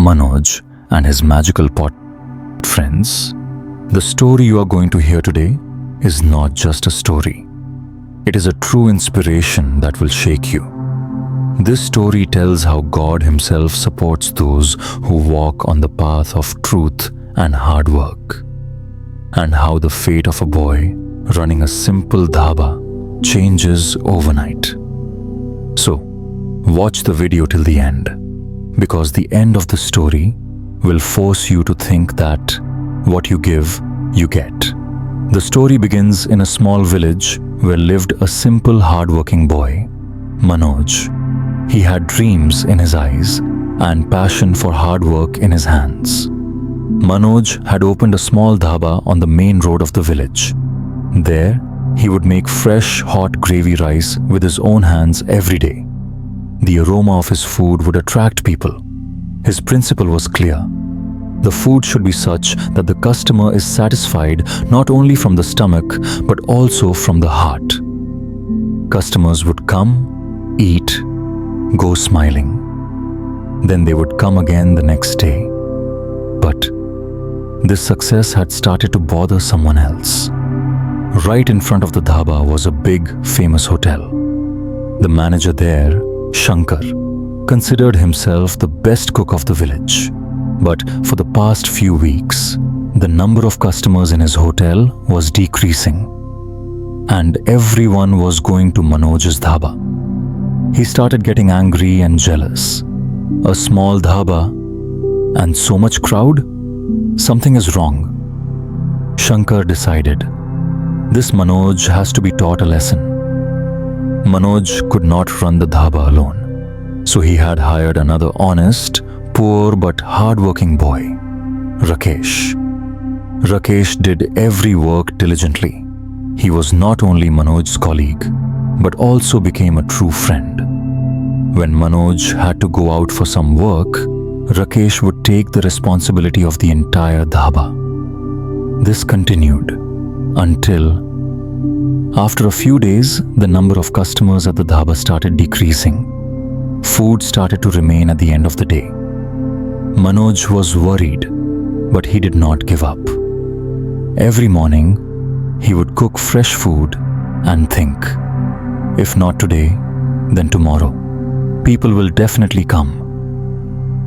Manoj and his magical pot. Friends, the story you are going to hear today is not just a story. It is a true inspiration that will shake you. This story tells how God Himself supports those who walk on the path of truth and hard work, and how the fate of a boy running a simple dhaba changes overnight. So, watch the video till the end, because the end of the story will force you to think that what you give, you get. The story begins in a small village where lived a simple, hardworking boy, Manoj. He had dreams in his eyes and passion for hard work in his hands. Manoj had opened a small dhaba on the main road of the village. There, he would make fresh, hot gravy rice with his own hands every day. The aroma of his food would attract people. His principle was clear. The food should be such that the customer is satisfied not only from the stomach but also from the heart. Customers would come, eat, go smiling. Then they would come again the next day. But this success had started to bother someone else. Right in front of the dhaba was a big, famous hotel. The manager there, Shankar, considered himself the best cook of the village. But for the past few weeks, the number of customers in his hotel was decreasing, and everyone was going to Manoj's dhaba. He started getting angry and jealous. A small dhaba and so much crowd? Something is wrong. Shankar decided, this Manoj has to be taught a lesson. Manoj could not run the dhaba alone, so he had hired another honest, poor but hard-working boy, Rakesh. Rakesh did every work diligently. He was not only Manoj's colleague, but also became a true friend. When Manoj had to go out for some work, Rakesh would take the responsibility of the entire dhaba. This continued until, after a few days, the number of customers at the dhaba started decreasing. Food started to remain at the end of the day. Manoj was worried, but he did not give up. Every morning, he would cook fresh food and think, if not today, then tomorrow. People will definitely come.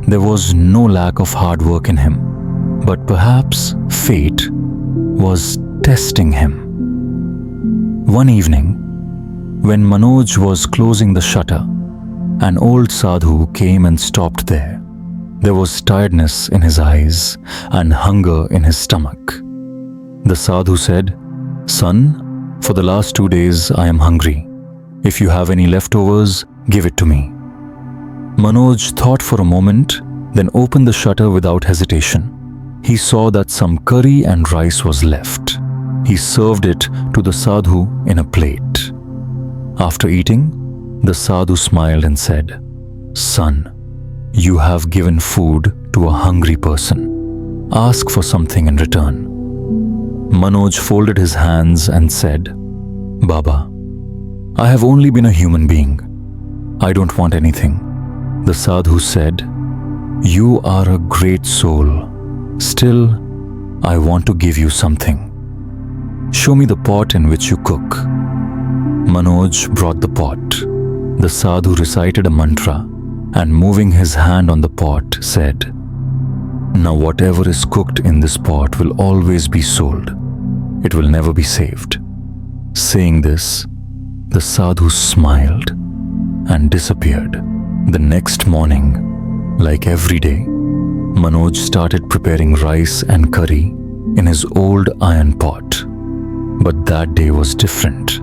There was no lack of hard work in him, but perhaps fate was testing him. One evening, when Manoj was closing the shutter, an old sadhu came and stopped there. There was tiredness in his eyes and hunger in his stomach. The sadhu said, "Son, for the last 2 days I am hungry. If you have any leftovers, give it to me." Manoj thought for a moment, then opened the shutter without hesitation. He saw that some curry and rice was left. He served it to the sadhu in a plate. After eating, the sadhu smiled and said, "Son, you have given food to a hungry person. Ask for something in return." Manoj folded his hands and said, "Baba, I have only been a human being. I don't want anything." The sadhu said, "You are a great soul. Still, I want to give you something. Show me the pot in which you cook." Manoj brought the pot. The sadhu recited a mantra and moving his hand on the pot said, "Now whatever is cooked in this pot will always be sold. It will never be saved." Saying this, the sadhu smiled and disappeared. The next morning, like every day, Manoj started preparing rice and curry in his old iron pot. But that day was different.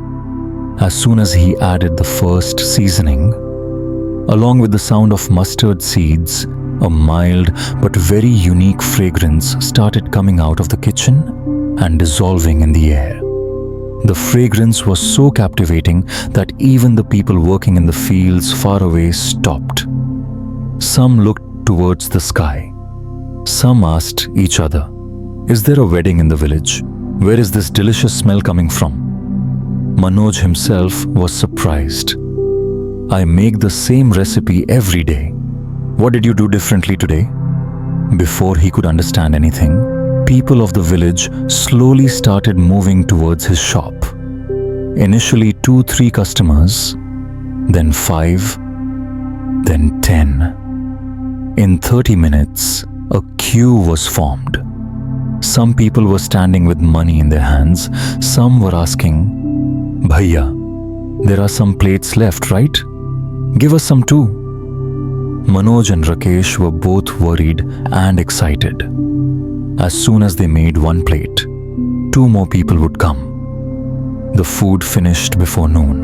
As soon as he added the first seasoning, along with the sound of mustard seeds, a mild but very unique fragrance started coming out of the kitchen and dissolving in the air. The fragrance was so captivating that even the people working in the fields far away stopped. Some looked towards the sky. Some asked each other, "Is there a wedding in the village? Where is this delicious smell coming from?" Manoj himself was surprised. "I make the same recipe every day. What did you do differently today?" Before he could understand anything, people of the village slowly started moving towards his shop. Initially 2-3 customers, then 5, then 10. In 30 minutes, a queue was formed. Some people were standing with money in their hands. Some were asking, "Bhaiya, there are some plates left, right? Give us some too." Manoj and Rakesh were both worried and excited. As soon as they made one plate, 2 more people would come. The food finished before noon.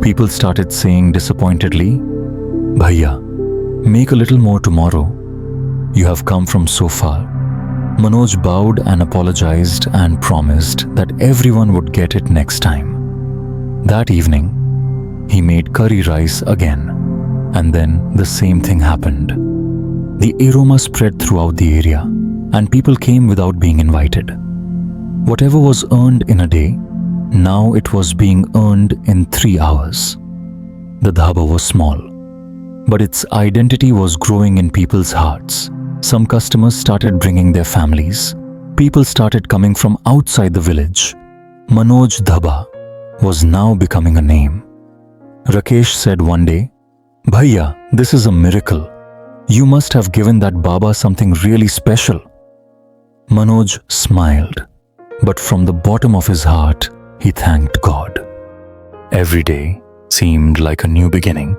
People started saying disappointedly, "Bhaiya, make a little more tomorrow. You have come from so far." Manoj bowed and apologized and promised that everyone would get it next time. That evening, he made curry rice again, and then the same thing happened. The aroma spread throughout the area, and people came without being invited. Whatever was earned in a day, now it was being earned in 3 hours. The dhaba was small, but its identity was growing in people's hearts. Some customers started bringing their families. People started coming from outside the village. Manoj Dhaba was now becoming a name. Rakesh said one day, "Bhaiya, this is a miracle. You must have given that Baba something really special." Manoj smiled, but from the bottom of his heart, he thanked God. Every day seemed like a new beginning.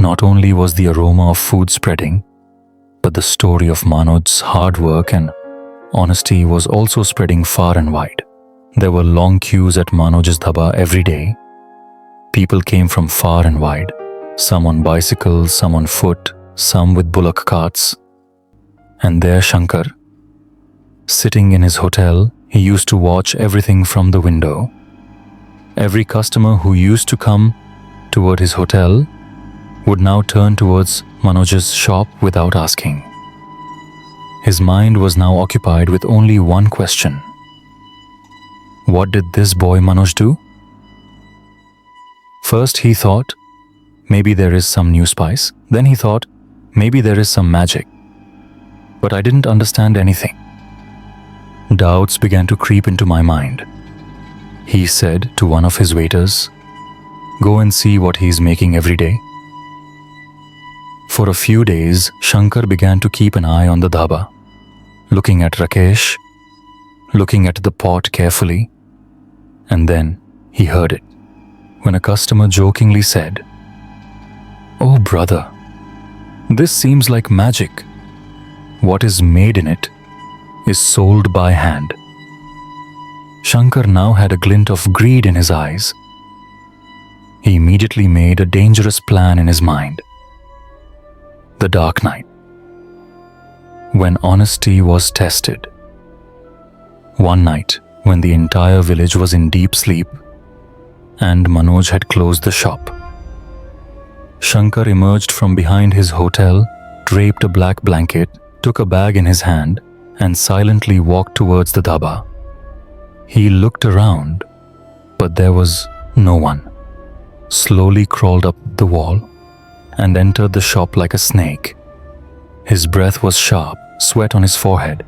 Not only was the aroma of food spreading, but the story of Manoj's hard work and honesty was also spreading far and wide. There were long queues at Manoj's dhaba every day. People came from far and wide, some on bicycles, some on foot, some with bullock carts. And there Shankar, sitting in his hotel, he used to watch everything from the window. Every customer who used to come toward his hotel would now turn towards Manoj's shop without asking. His mind was now occupied with only one question. What did this boy Manoj do? First he thought, maybe there is some new spice. Then he thought, maybe there is some magic. But I didn't understand anything. Doubts began to creep into my mind. He said to one of his waiters, "Go and see what he is making every day." For a few days, Shankar began to keep an eye on the dhaba, looking at Rakesh, looking at the pot carefully, and then he heard it when a customer jokingly said, "Oh brother, this seems like magic. What is made in it is sold by hand." Shankar now had a glint of greed in his eyes. He immediately made a dangerous plan in his mind. The dark night, when honesty was tested. One night, when the entire village was in deep sleep and Manoj had closed the shop, Shankar emerged from behind his hotel, draped a black blanket, took a bag in his hand, and silently walked towards the dhaba. He looked around, but there was no one. Slowly crawled up the wall and entered the shop like a snake. His breath was sharp, sweat on his forehead,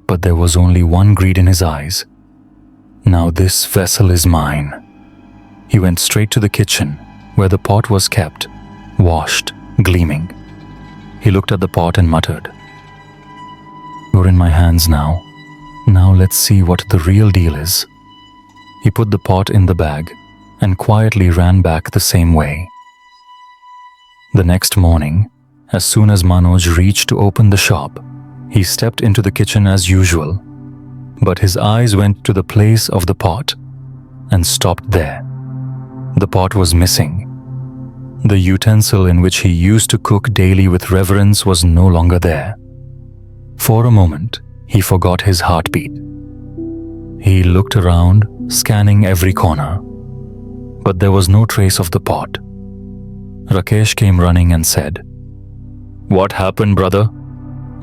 but there was only one greed in his eyes. Now this vessel is mine. He went straight to the kitchen, where the pot was kept, washed, gleaming. He looked at the pot and muttered, "You're in my hands now. Now let's see what the real deal is." He put the pot in the bag and quietly ran back the same way. The next morning, as soon as Manoj reached to open the shop, he stepped into the kitchen as usual, but his eyes went to the place of the pot and stopped there. The pot was missing. The utensil in which he used to cook daily with reverence was no longer there. For a moment, he forgot his heartbeat. He looked around, scanning every corner, but there was no trace of the pot. Rakesh came running and said, "What happened, brother?"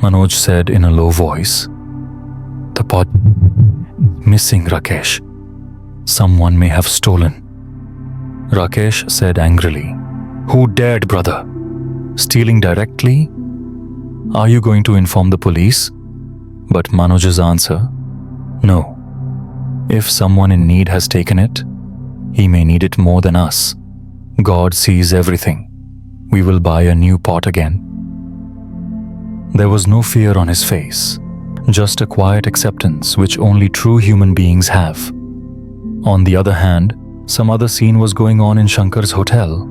Manoj said in a low voice, "The pot missing, Rakesh. Someone may have stolen." Rakesh said angrily, "Who dared, brother? Stealing directly? Are you going to inform the police? But Manoj's answer, no. If someone in need has taken it, he may need it more than us. God sees everything. We will buy a new pot again. There was no fear on his face, just a quiet acceptance which only true human beings have. On the other hand, some other scene was going on in Shankar's hotel.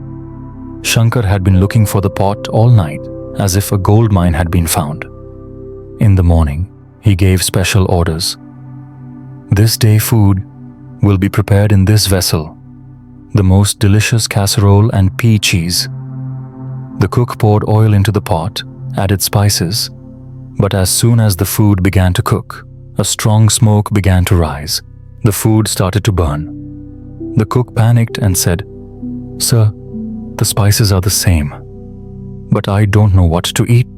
Shankar had been looking for the pot all night, as if a gold mine had been found. In the morning, he gave special orders. This day food will be prepared in this vessel, the most delicious casserole and pea cheese. The cook poured oil into the pot, added spices, but as soon as the food began to cook, a strong smoke began to rise. The food started to burn. The cook panicked and said, "Sir, the spices are the same, but I don't know what to eat."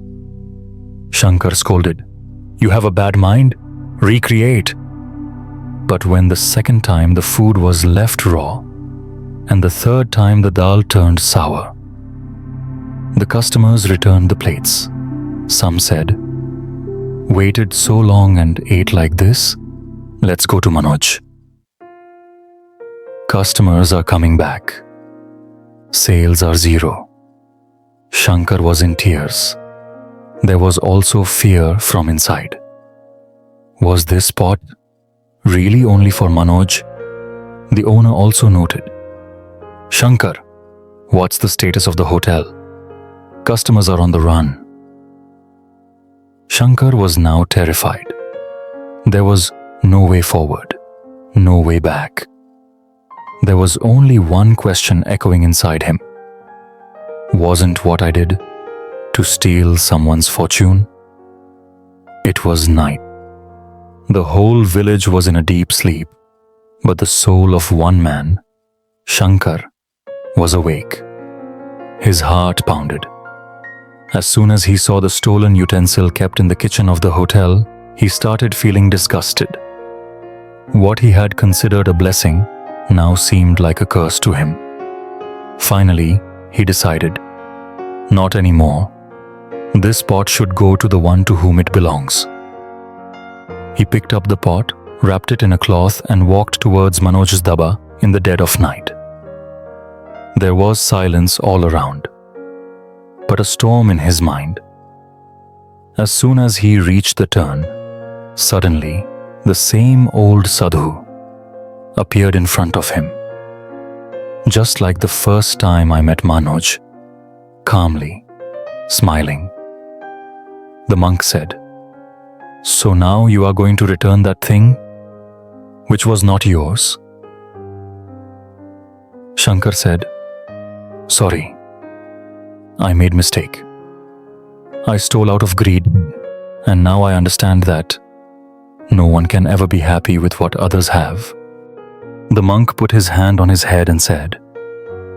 Shankar scolded, "You have a bad mind? Recreate." But when the second time the food was left raw, and the third time the dal turned sour, the customers returned the plates. Some said, "Waited so long and ate like this? Let's go to Manoj." Customers are coming back. Sales are zero. Shankar was in tears. There was also fear from inside. Was this pot really only for Manoj? The owner also noted, "Shankar, what's the status of the hotel? Customers are on the run." Shankar was now terrified. There was no way forward, no way back. There was only one question echoing inside him. Wasn't what I did to steal someone's fortune? It was night. The whole village was in a deep sleep, but the soul of one man, Shankar, was awake. His heart pounded. As soon as he saw the stolen utensil kept in the kitchen of the hotel, he started feeling disgusted. What he had considered a blessing now seemed like a curse to him. Finally, he decided, not anymore. This pot should go to the one to whom it belongs. He picked up the pot, wrapped it in a cloth and walked towards Manoj's dhaba in the dead of night. There was silence all around, but a storm in his mind. As soon as he reached the turn, suddenly the same old sadhu appeared in front of him. Just like the first time I met Manoj, calmly, smiling. The monk said, "So now you are going to return that thing which was not yours?" Shankar said, "Sorry, I made mistake. I stole out of greed, and now I understand that no one can ever be happy with what others have." The monk put his hand on his head and said,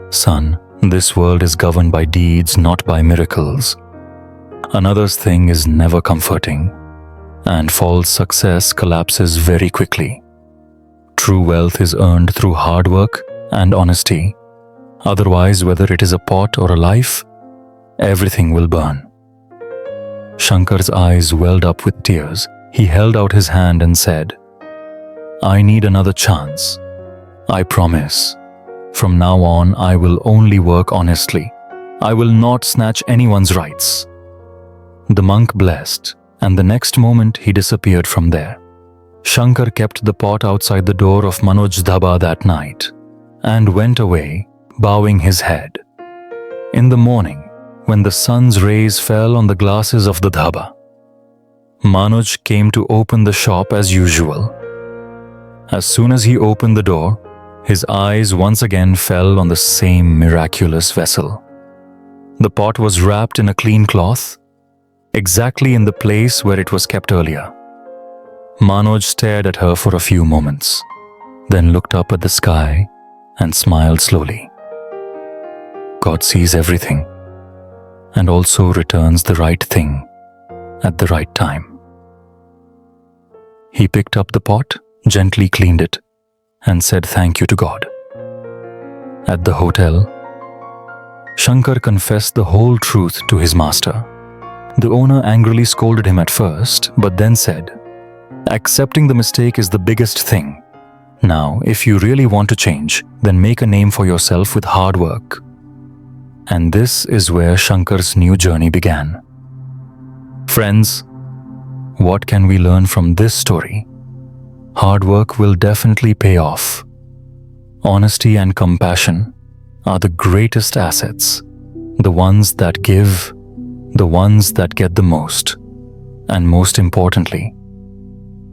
"Son, this world is governed by deeds, not by miracles. Another's thing is never comforting, and false success collapses very quickly. True wealth is earned through hard work and honesty. Otherwise, whether it is a pot or a life, everything will burn." Shankar's eyes welled up with tears. He held out his hand and said, "I need another chance. I promise. From now on, I will only work honestly. I will not snatch anyone's rights." The monk blessed, and the next moment he disappeared from there. Shankar kept the pot outside the door of Manoj's dhaba that night and went away, bowing his head. In the morning, when the sun's rays fell on the glasses of the dhaba, Manoj came to open the shop as usual. As soon as he opened the door, his eyes once again fell on the same miraculous vessel. The pot was wrapped in a clean cloth, exactly in the place where it was kept earlier. Manoj stared at her for a few moments, then looked up at the sky and smiled slowly. God sees everything and also returns the right thing at the right time. He picked up the pot, gently cleaned it, and said thank you to God. At the hotel, Shankar confessed the whole truth to his master. The owner angrily scolded him at first, but then said, "Accepting the mistake is the biggest thing. Now, if you really want to change, then make a name for yourself with hard work." And this is where Shankar's new journey began. Friends, what can we learn from this story? Hard work will definitely pay off. Honesty and compassion are the greatest assets, the ones that give, the ones that get the most. And most importantly,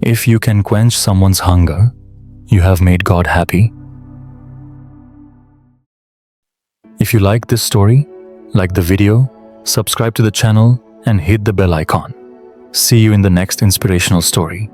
if you can quench someone's hunger, you have made God happy. If you like this story, like the video, subscribe to the channel and hit the bell icon. See you in the next inspirational story.